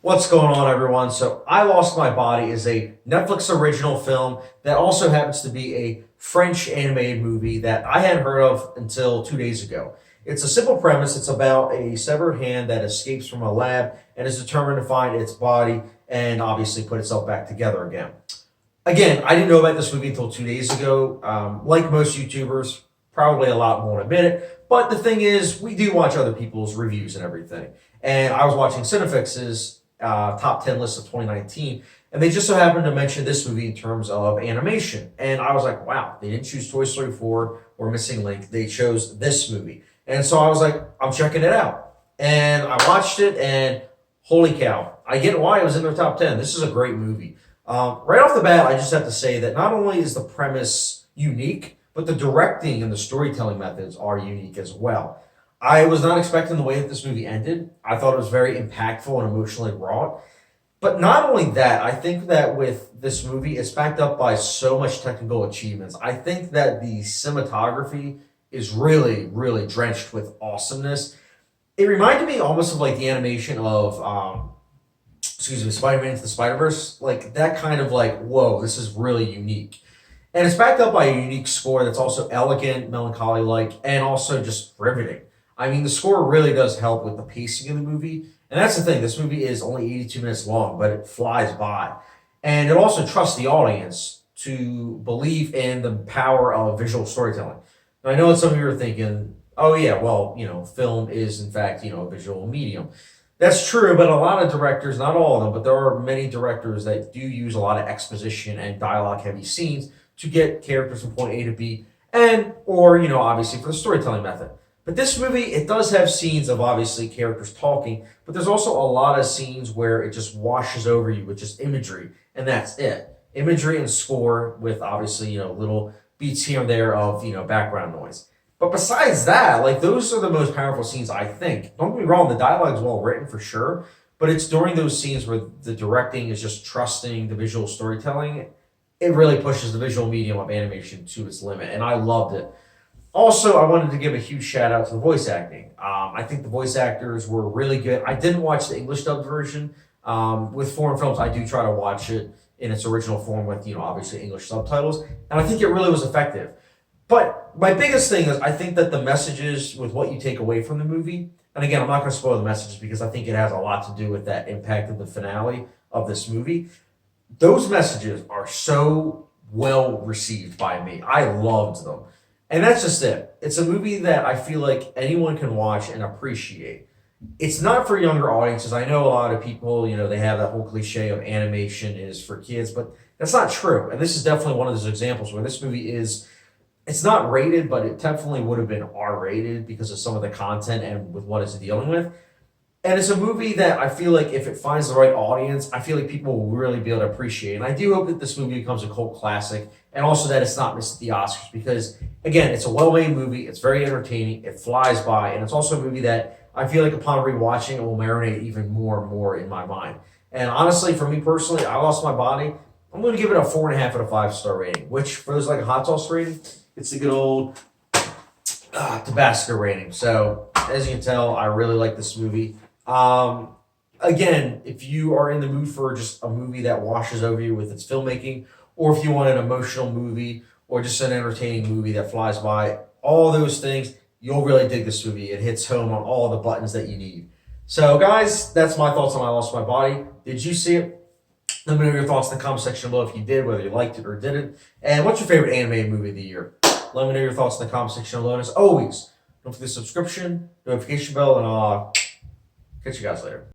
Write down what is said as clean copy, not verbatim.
What's going on, everyone? So, I Lost My Body is a Netflix original film that also happens to be a French animated movie that I hadn't heard of until 2 days ago. It's a simple premise. It's about a severed hand that escapes from a lab and is determined to find its body and obviously put itself back together again. Again, I didn't know about this movie until 2 days ago. Like most YouTubers, probably a lot won't admit it. But the thing is, we do watch other people's reviews and everything. And I was watching Cinefix's top 10 list of 2019, and they just so happened to mention this movie in terms of animation. And I was like, wow, they didn't choose Toy Story 4 or Missing Link. They chose this movie. And so I was like, I'm checking it out. And I watched it, and holy cow, I get why it was in their top 10. This is a great movie. Right off the bat, I just have to say that not only is the premise unique, but the directing and the storytelling methods are unique as well. I was not expecting the way that this movie ended. I thought it was very impactful and emotionally wrought. But not only that, I think that with this movie, it's backed up by so much technical achievements. I think that the cinematography is really, really drenched with awesomeness. It reminded me almost of like the animation of, Spider-Man Into the Spider-Verse. Like that kind of like, whoa, this is really unique. And it's backed up by a unique score that's also elegant, melancholy-like, and also just riveting. I mean, the score really does help with the pacing of the movie. And that's the thing. This movie is only 82 minutes long, but it flies by. And it also trusts the audience to believe in the power of visual storytelling. Now, I know that some of you are thinking, oh, yeah, well, film is, in fact, a visual medium. That's true, but a lot of directors, not all of them, but there are many directors that do use a lot of exposition and dialogue-heavy scenes to get characters from point A to B, or obviously for the storytelling method. But this movie, it does have scenes of obviously characters talking, but there's also a lot of scenes where it just washes over you with just imagery, and that's it. Imagery and score with obviously, little beats here and there of, background noise. But besides that, like those are the most powerful scenes, I think. Don't get me wrong, the dialogue is well written for sure, but it's during those scenes where the directing is just trusting the visual storytelling. It really pushes the visual medium of animation to its limit, and I loved it. Also, I wanted to give a huge shout out to the voice acting. I think the voice actors were really good. I didn't watch the English dubbed version. With foreign films, I do try to watch it in its original form with, obviously English subtitles. And I think it really was effective. But my biggest thing is I think that the messages with what you take away from the movie, and again, I'm not going to spoil the messages because I think it has a lot to do with that impact of the finale of this movie. Those messages are so well received by me. I loved them. And that's just it. It's a movie that I feel like anyone can watch and appreciate. It's not for younger audiences. I know a lot of people, they have that whole cliche of animation is for kids, but that's not true. And this is definitely one of those examples where this movie it's not rated, but it definitely would have been R-rated because of some of the content and with what it's dealing with. And it's a movie that I feel like if it finds the right audience, I feel like people will really be able to appreciate. And I do hope that this movie becomes a cult classic and also that it's not missed at the Oscars because, again, it's a well-made movie. It's very entertaining. It flies by. And it's also a movie that I feel like upon rewatching, it will marinate even more and more in my mind. And honestly, for me personally, I Lost My Body. I'm going to give it a 4.5 out of 5-star rating, which for those like a hot sauce rating, it's a good old Tabasco rating. So as you can tell, I really like this movie. Again, if you are in the mood for just a movie that washes over you with its filmmaking, or if you want an emotional movie, or just an entertaining movie that flies by, all those things, you'll really dig this movie. It hits home on all the buttons that you need. So, guys, that's my thoughts on I Lost My Body. Did you see it? Let me know your thoughts in the comment section below if you did, whether you liked it or didn't. And what's your favorite animated movie of the year? Let me know your thoughts in the comment section below. And as always, don't forget the subscription, notification bell, and catch you guys later.